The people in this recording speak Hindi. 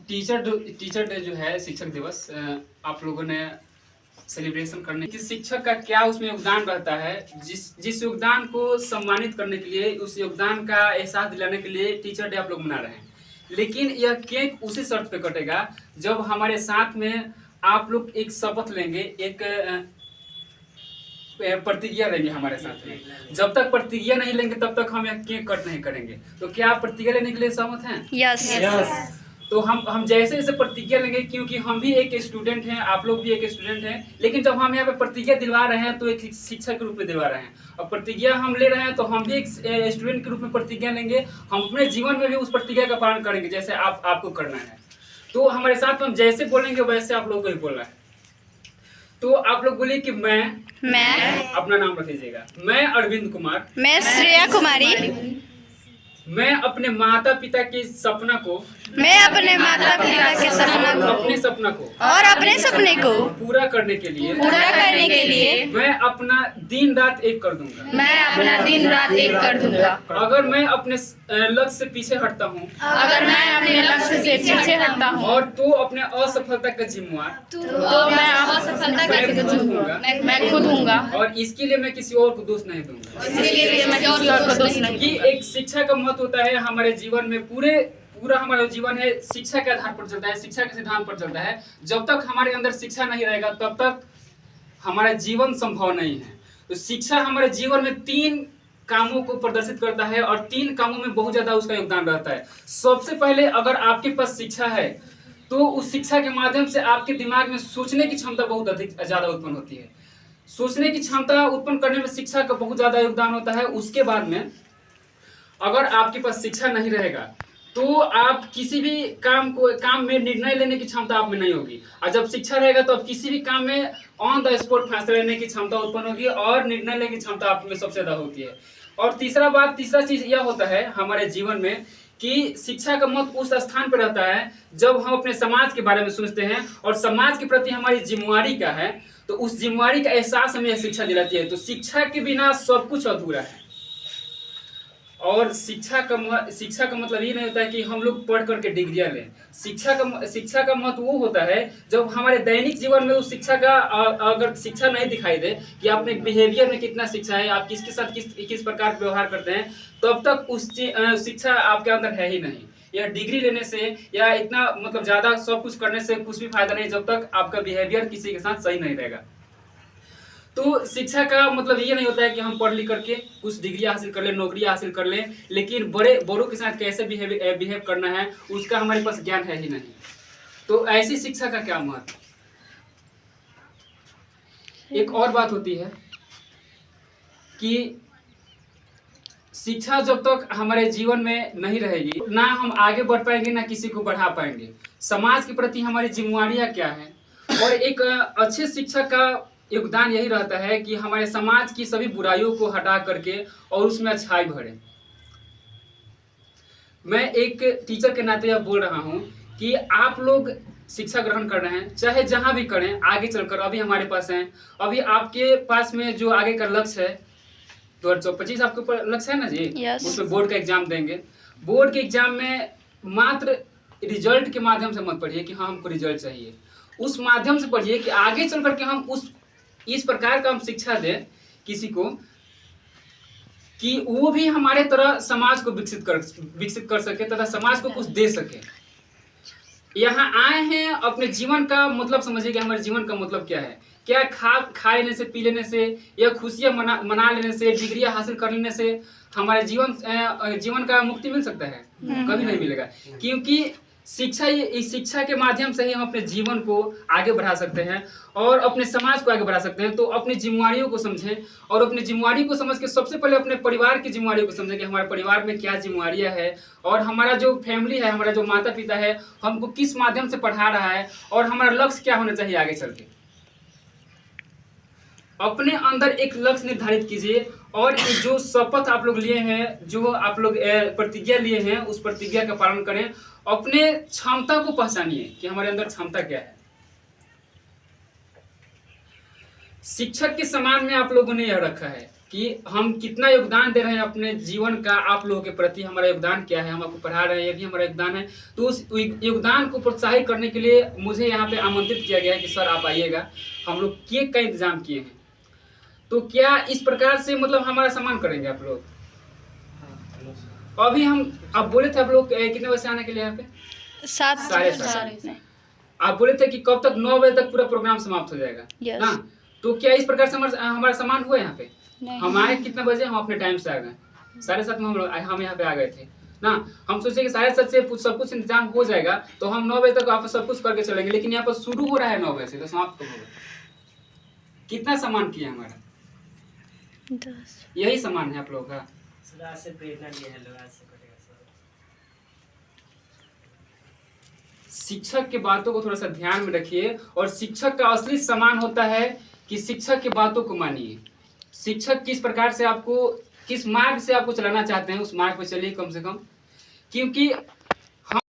टीचर डे जो है, शिक्षक दिवस, आप लोगों ने सेलिब्रेशन करने की शिक्षक का क्या उसमें योगदान रहता है, जिस योगदान को सम्मानित करने के लिए, उस योगदान का एहसास दिलाने के लिए टीचर डे आप लोग मना रहे हैं। लेकिन यह केक उसी शर्त पे कटेगा जब हमारे साथ में आप लोग एक शपथ लेंगे, एक प्रतिज्ञा लेंगे हमारे साथ में। जब तक प्रतिज्ञा नहीं लेंगे तब तक हम यह केक कट नहीं करेंगे। तो क्या आप प्रतिज्ञा लेने के लिए सहमत हैं? यस। तो हम जैसे जैसे प्रतिज्ञा लेंगे, क्योंकि हम भी एक स्टूडेंट हैं, आप लोग भी एक स्टूडेंट हैं, लेकिन जब हम यहाँ पे प्रतिज्ञा दिलवा रहे हैं तो एक शिक्षक के रूप में दिलवा रहे हैं, और प्रतिज्ञा हम ले रहे हैं तो हम भी एक स्टूडेंट के रूप में प्रतिज्ञा लेंगे। हम अपने जीवन में भी उस प्रतिज्ञा का पालन करेंगे जैसे आपको करना है। तो हमारे साथ हम जैसे बोलेंगे वैसे आप लोगों को ही बोलना है। तो आप लोग बोलिए कि मैं अपना नाम रख लीजिएगा। मैं अरविंद कुमार, मैं श्रेया कुमारी, मैं अपने माता पिता के सपना को, मैं अपने माता पिता के सपना को अपने सपना को और अपने सपने को पूरा करने के लिए मैं अपना दिन रात एक कर दूंगा। मैं अपना दिन रात एक कर दूंगा। अगर मैं अपने लक्ष्य से पीछे हटता हूँ, अगर मैं अपने लक्ष्य से पीछे हटता हूँ और तो अपने असफलता का जिम्मेवार तो मैं असफलता का जिम्मेवार मैं खुद हूँगा, और इसके लिए मैं किसी और को दोष नहीं दूंगा। इसके लिए मैं किसी और को दोष नहीं कि एक शिक्षा का महत्व होता है हमारे जीवन में। पूरा हमारा जीवन है शिक्षा के आधार पर चलता है, शिक्षा के सिद्धांत पर चलता है। जब तक हमारे अंदर शिक्षा नहीं रहेगा तब तक हमारा जीवन संभव नहीं है। तो शिक्षा हमारे जीवन में 3 कामों को प्रदर्शित करता है, और 3 कामों में बहुत ज्यादा उसका योगदान रहता है। सबसे पहले, अगर आपके पास शिक्षा है तो उस शिक्षा के माध्यम से आपके दिमाग में सोचने की क्षमता बहुत अधिक ज्यादा उत्पन्न होती है। सोचने की क्षमता उत्पन्न करने में शिक्षा का बहुत ज्यादा योगदान होता है। उसके बाद में, अगर आपके पास शिक्षा नहीं रहेगा तो आप किसी भी काम में निर्णय लेने की क्षमता आप में नहीं होगी, और जब शिक्षा रहेगा तो आप किसी भी काम में ऑन द स्पॉट फैसला लेने की क्षमता उत्पन्न होगी, और निर्णय लेने की क्षमता आप में सबसे ज्यादा होती है। और तीसरा चीज यह होता है हमारे जीवन में कि शिक्षा का महत्व उस स्थान पर रहता है जब हम अपने समाज के बारे में सोचते हैं और समाज के प्रति हमारी जिम्मेवारी क्या है, तो उस जिम्मेवारी का एहसास हमें शिक्षा दिलाती है। तो शिक्षा के बिना सब कुछ अधूरा है। और शिक्षा का मतलब ये नहीं होता है कि हम लोग पढ़ करके डिग्रियां लें। शिक्षा का महत्व वो होता है जब हमारे दैनिक जीवन में उस शिक्षा का अगर शिक्षा नहीं दिखाई दे कि आपने बिहेवियर में कितना शिक्षा है, आप किसके साथ किस प्रकार का व्यवहार करते हैं, तब तक उस शिक्षा आपके अंदर है ही नहीं। या डिग्री लेने से या इतना मतलब ज्यादा सब कुछ करने से कुछ भी फायदा नहीं जब तक आपका बिहेवियर किसी के साथ सही नहीं रहेगा। तो शिक्षा का मतलब ये नहीं होता है कि हम पढ़ लिख करके कुछ डिग्री हासिल कर लें, नौकरी हासिल कर लें, लेकिन बड़ों के साथ कैसे बिहेव करना है उसका हमारे पास ज्ञान है ही नहीं। तो ऐसी शिक्षा का क्या महत्व। एक और बात होती है कि शिक्षा जब तक हमारे जीवन में नहीं रहेगी, ना हम आगे बढ़ पाएंगे, ना किसी को बढ़ा पाएंगे। समाज के प्रति हमारी जिम्मेवारियां क्या है, और एक अच्छे शिक्षक का योगदान यही रहता है कि हमारे समाज की सभी बुराइयों को हटा करके और उसमें अच्छाई भरे। मैं एक टीचर के नाते यह बोल रहा हूं कि आप लोग शिक्षा ग्रहण कर रहे हैं, चाहे जहां भी करें, आगे चलकर अभी हमारे पास हैं, अभी आपके पास में जो आगे का लक्ष्य है 2025 आपके ऊपर लक्ष्य है ना जी। उसमें बोर्ड का एग्जाम देंगे। बोर्ड के एग्जाम में मात्र रिजल्ट के माध्यम से मत पढ़िए कि हाँ हमको रिजल्ट चाहिए, उस माध्यम से पढ़िए कि आगे चल करके हम इस प्रकार का हम शिक्षा दें किसी को कि वो भी हमारे तरह समाज को विकसित कर सके तथा समाज को कुछ दे सके। यहाँ आए हैं अपने जीवन का मतलब समझिए कि हमारे जीवन का मतलब क्या है। क्या खा लेने से, पी लेने से, या खुशियां मना लेने से, डिग्रियां हासिल कर लेने से हमारे जीवन का मुक्ति मिल सकता है? कभी नहीं मिलेगा। क्योंकि इस शिक्षा के माध्यम से ही हम अपने जीवन को आगे बढ़ा सकते हैं और अपने समाज को आगे बढ़ा सकते हैं। तो अपनी जिम्मेवारियों को समझें, और अपनी जिम्मेवारी को समझ के सबसे पहले अपने परिवार की जिम्मेवारियों को समझें कि हमारे परिवार में क्या जिम्मेवारियां है, और हमारा जो फैमिली है, हमारा जो माता पिता है, हमको किस माध्यम से पढ़ा रहा है, और हमारा लक्ष्य क्या होना चाहिए आगे चल के। अपने अंदर एक लक्ष्य निर्धारित कीजिए, और जो शपथ आप लोग लिए हैं, जो आप लोग प्रतिज्ञा लिए हैं, उस प्रतिज्ञा का पालन करें। अपने क्षमता को पहचानिए कि हमारे अंदर क्षमता क्या है। शिक्षक के समान में आप लोगों ने यह रखा है कि कि हम कितना योगदान दे रहे हैं अपने जीवन का आप लोगों के प्रति, हमारा योगदान क्या है, हम आपको पढ़ा रहे हैं, ये भी हमारा योगदान है। तो उस योगदान को प्रोत्साहित करने के लिए मुझे यहाँ पे आमंत्रित किया गया है कि सर आप आइएगा, हम लोग केक का इंतजाम किए हैं। तो क्या इस प्रकार से मतलब हमारा सम्मान करेंगे आप लोग? अभी हम आप बोले थे आप लोग कितने बजे से आने के लिए यहाँ पे? 7 साढ़े सात। आप बोले थे कि कब तक 9 बजे तक पूरा प्रोग्राम समाप्त हो जाएगा Yes. ना? तो क्या इस प्रकार से हमारा सम्मान हुआ यहाँ पे? नहीं। हम आए कितने बजे? हम अपने टाइम से आ गए 7:30 में हम यहाँ पे आ गए थे ना। हम सोचे कि 7:30 से सब कुछ इंतजाम हो जाएगा तो हम 9 बजे तक आप सब कुछ करके चलेंगे, लेकिन यहाँ पर शुरू हो रहा है 9 बजे से, तो समाप्त कब होगा? कितना सम्मान किया हमारा? 10। यही सम्मान है आप लोगों का? आज से प्रेरणा लिए हैं लोग, आज से करेगा सर। शिक्षक की बातों को थोड़ा सा ध्यान में रखिए, और शिक्षक का असली सम्मान होता है कि शिक्षक की बातों को मानिए। शिक्षक किस प्रकार से आपको, किस मार्ग से आपको चलाना चाहते हैं, उस मार्ग पर चलिए कम से कम, क्योंकि